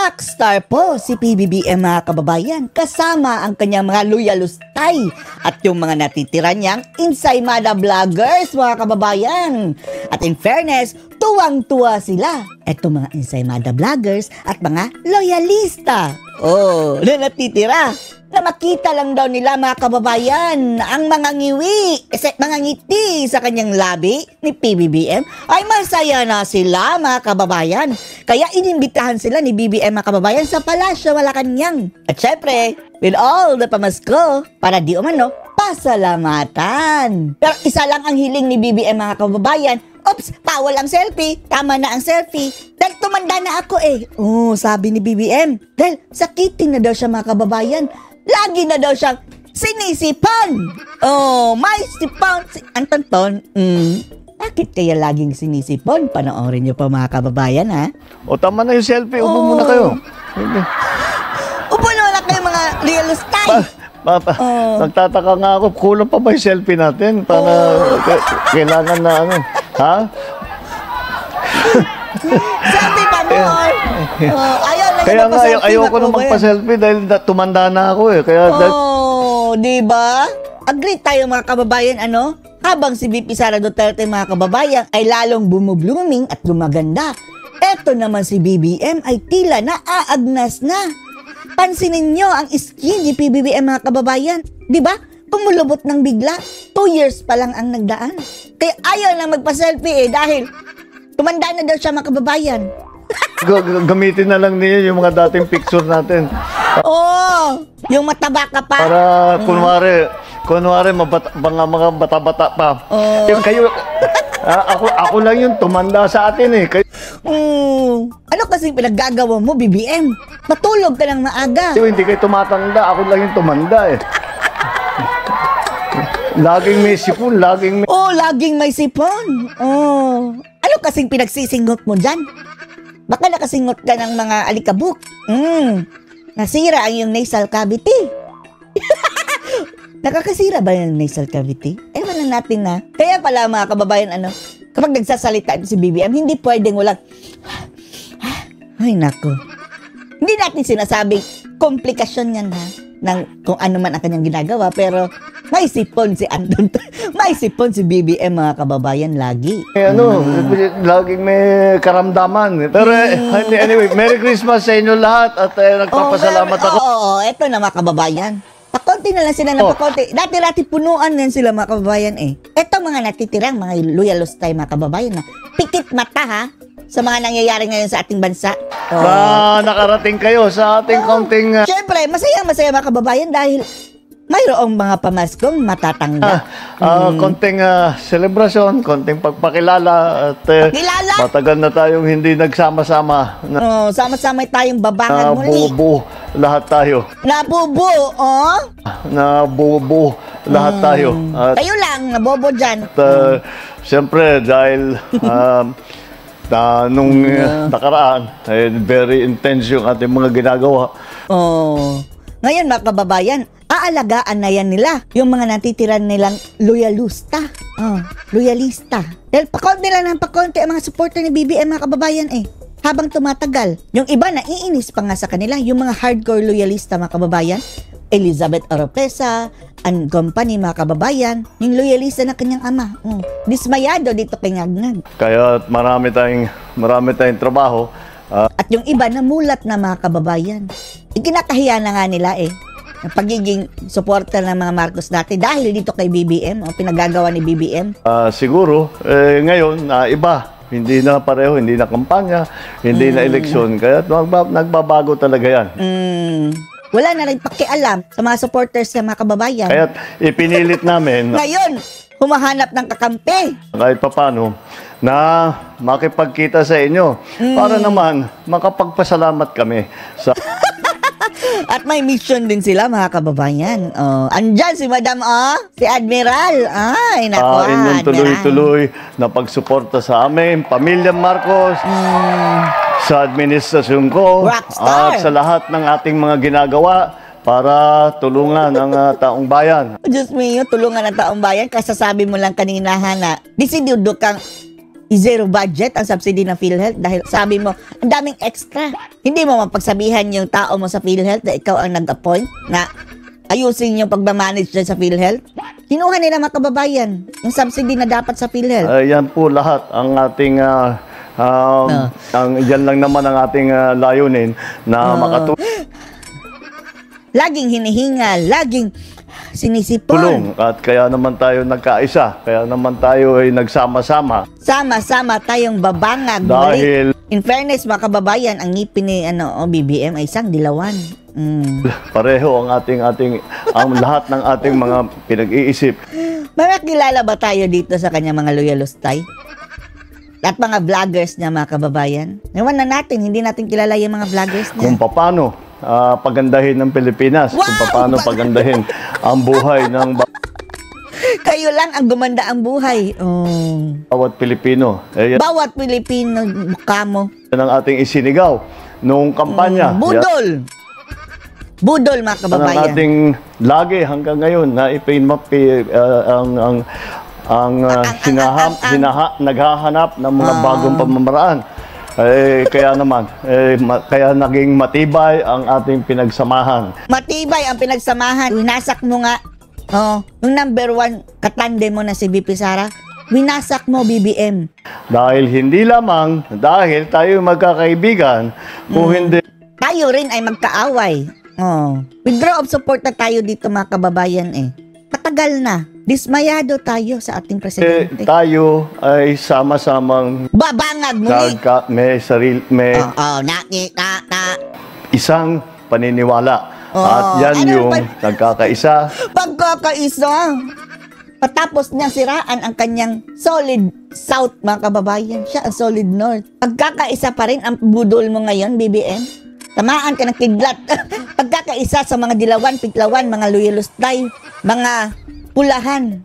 Rockstar po si PBBM mga kababayan, kasama ang kanyang mga loyalustay at yung mga natitira niyang Ensaymada vloggers mga kababayan. At in fairness, tuwang-tuwa sila. Eto mga Ensaymada vloggers at mga loyalista. Oh, na natitira. Na makita lang daw nila mga kababayan ang mga ngiwi, mga ngiti sa kanyang labi ni PBBM ay masaya na sila mga kababayan. Kaya inimbitahan sila ni BBM mga kababayan sa Palasyo Malacanang. At syempre, with all the pamasko para di umano pasalamatan. Pero isa lang ang hiling ni BBM mga kababayan. Oops, bawal ang selfie. Tama na ang selfie. Dahil tumanda na ako eh. Oh, sabi ni BBM. Dahil sakitin na daw siya mga kababayan. Lagi na daw siyang sinisipan. Oh, may sipon. Anton, bakit kaya laging sinisipon? Panoorin niyo pa mga kababayan, ha? O, tama na yung selfie. Upo muna kayo. Upo na kayo mga realistay. Nagtataka nga ako, kulang pa ba yung selfie natin? Para kailangan na ano. Ha? Selfie pa more. Kaya nga, ayoko na magpa-selfie dahil tumanda na ako eh. Kaya diba? Agree tayo mga kababayan, ano? Habang si VP Sara Duterte mga kababayan ay lalong bumublooming at gumaganda. Eto naman si BBM ay tila naaagnas na. Pansinin nyo ang skin ni PBBM mga kababayan. Diba? Kumulubot ng bigla. 2 years pa lang ang nagdaan. Kaya ayaw na magpa-selfie eh dahil tumanda na daw siya mga kababayan. Gamitin na lang niya yung mga dating picture natin. Yung mataba ka pa. Para kunwari mga bata-bata pa. Yung kayo, ako lang yung tumanda sa atin eh. Ano kasing pinaggagawa mo, BBM? Matulog ka ng maaga. Hindi kayo tumatanda, ako lang yung tumanda eh. Laging may sipon, laging may sipon. Ano kasing pinagsisingot mo dyan? Baka nakasingot ka ng mga alikabok. Nasira ang iyong nasal cavity. Nakakasira ba yung nasal cavity? Ewan na natin na. Kaya pala mga kababayan, kapag nagsasalita si BBM, hindi pwedeng walang ay nako. Hindi natin sinasabing komplikasyon yan ha, ng kung ano man ang kanyang ginagawa, pero may sipon si Andon. May sipon si BBM mga kababayan lagi. Laging may karamdaman. Pero anyway, Merry Christmas sa inyo lahat at nagpapasalamat ako. Eto na mga kababayan. Pakonti na lang sila na pakonti. Dati-dati punuan din sila mga kababayan eh. Eto mga natitirang mga loyalustay mga kababayan na pikit mata ha sa mga nangyayari ngayon sa ating bansa. Nakarating kayo sa ating konting Siyempre, masaya mga kababayan dahil mayroong mga pamaskong matatanggap. Konting selebrasyon, konting pagpakilala at matagal na tayong hindi nagsama-sama. Sama-sama tayong babangan muli. Nabubo lahat tayo. Nabubo, Nabubo lahat tayo. Kayo lang, nabobo dyan. Siyempre, dahil nung nakaraan, very intense yung ating mga ginagawa. Ngayon mga kababayan, aalagaan na yan nila yung mga natitiran nilang loyalista. Loyalista. Dahil pakonti lang ng pakonti ang mga supporter ni BBM mga kababayan eh. Habang tumatagal, yung iba naiinis pa nga sa kanila, yung mga hardcore loyalista mga kababayan, Elizabeth Oropesa and company mga kababayan, yung loyalista ng kanyang ama. Dismayado dito kay Ngagnag. Kaya marami tayong trabaho. At yung iba namulat na mga kababayan. Ikinakahiya na nga nila eh. Ang pagiging suporta ng mga Marcos dati dahil dito kay BBM o pinagagawa ni BBM. Siguro, ngayon, iba. Hindi na pareho, hindi na kampanya, hindi na eleksyon. Kaya nagbabago talaga yan. Wala na rin pakialam sa mga supporters ng mga kababayan. Kaya ipinilit namin. Ngayon, humahanap ng kakampi. Kahit papano, na makipagkita sa inyo. Para naman, makapagpasalamat kami sa... At may mission din sila mga kababayan. Andyan si Madam si Admiral. Ay, naku, inyong tuloy-tuloy na pagsuporta sa amin, Pamilya Marcos, sa administrasyon ko, Rockstar. at sa lahat ng ating mga ginagawa para tulungan ang taong bayan. Diyos mio, tulungan ang taong bayan. Kasasabi mo lang kanina, Hana, disidudo kang zero budget ang subsidy ng PhilHealth dahil sabi mo, ang daming extra. Hindi mo mapagsabihan yung tao mo sa PhilHealth na ikaw ang nag-appoint na ayusin yung pagmamanage dyan sa PhilHealth. Kinuha nila mga kababayan yung subsidy na dapat sa PhilHealth. Yan po lahat ang ating yan lang naman ang ating layunin na makatulong. Laging hinihingal, laging sinisipon. At kaya naman tayo nagkaisa, kaya naman tayo ay nagsama-sama. Sama-sama tayong babangag. Dahil in fairness mga kababayan, ang ngipin ni BBM ay isang dilawan. pareho ang lahat ng ating mga pinag-iisip. Makakilala ba tayo dito sa kanya mga loyalustay? At mga vloggers niya mga kababayan? Naman na natin, hindi natin kilala yung mga vloggers niya. Kung paano pagandahin ng Pilipinas, wow! Kung paano pagandahin ang buhay ng kayo lang ang gumanda ang buhay. bawat Pilipino. Bawat Pilipino, mukha mo. Yan ang ating isinigaw noong kampanya. Budol! Budol mga kababayan. Ang ating lagi hanggang ngayon na naghahanap ng mga bagong pamamaraan. Kaya naman, kaya naging matibay ang ating pinagsamahan. Matibay ang pinagsamahan. Winasak mo nga. Yung number 1 katande mo na si VP Sara. Winasak mo, BBM. Dahil hindi lamang, dahil tayo magkakaibigan, kung hindi... Tayo rin ay magkaaway. Withdraw of support na tayo dito mga kababayan Matagal na. Dismayado tayo sa ating presidente. Tayo ay sama-samang babangag muli. may isang paniniwala. At yan yung nagkakaisa. Pagkakaisa. Patapos niya siraan ang kanyang solid south mga kababayan. Siya ang solid north. Pagkakaisa pa rin ang budol mo ngayon, BBM. Tamaan ka ng kidlat. Pagkakaisa sa mga dilawan, piklawan, mga loyalustay, mga pulahan,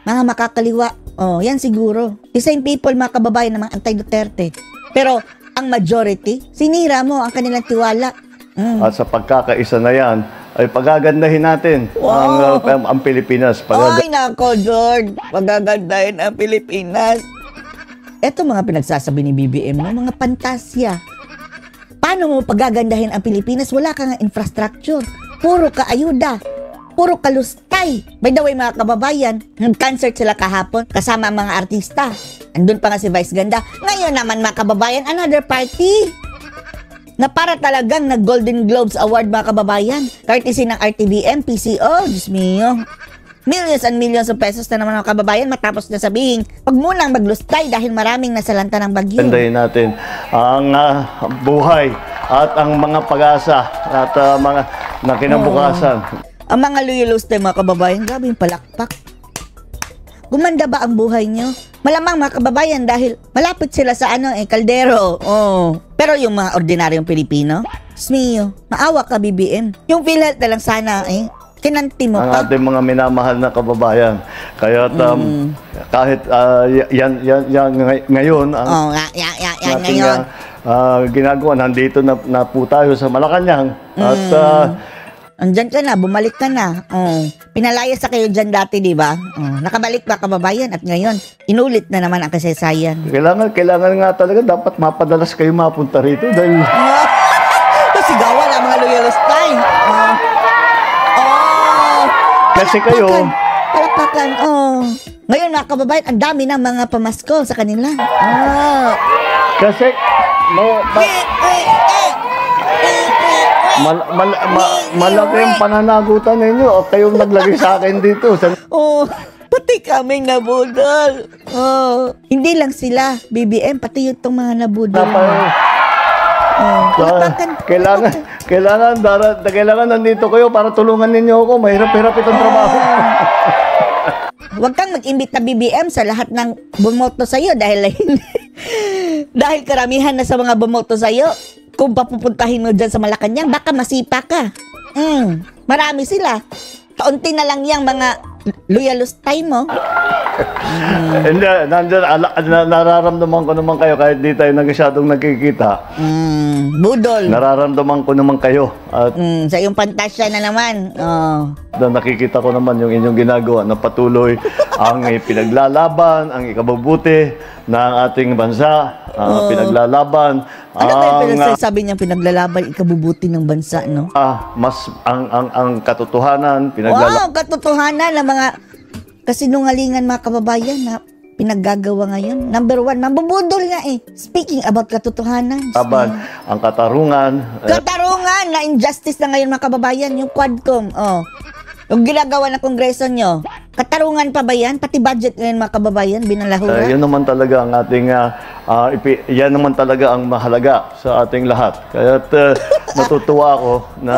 mga makakaliwa. Yan siguro. The same people, mga kababayan, ng mga anti-Duterte. Pero ang majority, sinira mo ang kanilang tiwala. At sa pagkakaisa na yan, ay pagagandahin natin ang Pilipinas. Ay nako, George. Pagagandahin ang Pilipinas. Ito mga pinagsasabi ni BBM, mga pantasya. Paano mo pagagandahin ang Pilipinas? Wala kang infrastructure. Puro ka ayuda. Puro kalustay. By the way, mga kababayan, nag-concert sila kahapon kasama ang mga artista. Andun pa nga si Vice Ganda. Ngayon naman, mga kababayan, another party na para talagang nag-Golden Globes Award, mga kababayan. Courtesy ng RTVM, PCO, Diyos mio. Millions and millions of pesos na naman, mga kababayan, matapos na sabihin, huwag munang maglustay dahil maraming nasalanta ng bagyo. Gandahin natin ang buhay at ang mga pag-asa at mga nakinabukasan. Ang mga loyalustay, mga kababayan, grabe yung palakpak. Gumanda ba ang buhay nyo? Malamang mga kababayan dahil malapit sila sa kaldero. Pero yung mga ordinaryong Pilipino, Smio, maawa ka BBM. Yung PhilHealth na lang sana kinanti mo ang pa. ating mga minamahal na kababayan. Kaya kahit yan ngayon ang ngayon ginagawa, nandito na po tayo sa Malacanang at andyan ka na, bumalik ka na. Pinalayas sa kayo dyan dati, di ba? Nakabalik ba kababayan at ngayon, inulit na naman ang kasaysayan. Kailangan nga talaga, dapat mapadalas kayo mapunta rito dahil... Sigawan ang mga loyalistay. Kasi kayo... Palakpakan. Ngayon mga kababayan, ang dami ng mga pamasko sa kanila. Kasi... malaki ang pananagutan ninyo o kayong naglagay sa akin dito. Pati kaming nabudol. Hindi lang sila, BBM, pati yung itong mga nabudol. Kailangan nandito kayo para tulungan ninyo ako. Mahirap-hirap itong trabaho. Huwag kang mag-imbit na BBM sa lahat ng bumoto sa'yo dahil karamihan na sa mga bumoto sa'yo, kung papupuntahin mo dyan sa Malacanang, baka masipa ka. Marami sila. Kaunti na lang yung mga loyalustay mo. Hindi, nandiyan, nararamdaman ko naman kayo kahit di tayo masyadong nagkikita. Budol. Nararamdaman ko naman kayo. At Sa iyong pantasya na naman. Oh. nakikita ko naman yung inyong ginagawa na patuloy ang pinaglalaban, ang ikabubuti ng ating bansa, pinaglalaban. Ano ba yung pinagsasabi niyang pinaglalaban, ikabubuti ng bansa, no? Mas ang katotohanan, pinaglalaban. Wow, katotohanan ng mga kasinungalingan mga kababayan na pinaggagawa ngayon. Number one, mabubudol nga eh. Speaking about katotohanan. Ang katarungan. Katarungan na injustice na ngayon mga kababayan, yung Quadcom. Oh. Yung ginagawa ng kongreso nyo, katarungan pa ba yan? Pati budget ngayon mga kababayan, binalahura? Yan naman talaga ang ating, yan naman talaga ang mahalaga sa ating lahat. Kaya natutuwa ako na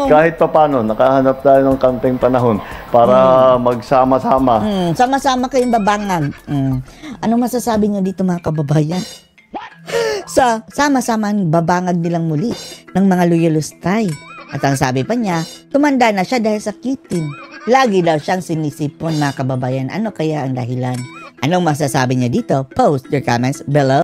kahit papano, nakahanap tayo ng kaunting panahon para magsama-sama. Sama-sama kayong babangag. Ano masasabi nyo dito mga kababayan? Sa sama-sama babangag nilang muli ng mga loyalistay. At ang sabi pa niya, tumanda na siya dahil sa kitin. Lagi daw siyang sinisipon mga kababayan. Ano kaya ang dahilan? Anong masasabi niya dito? Post your comments below.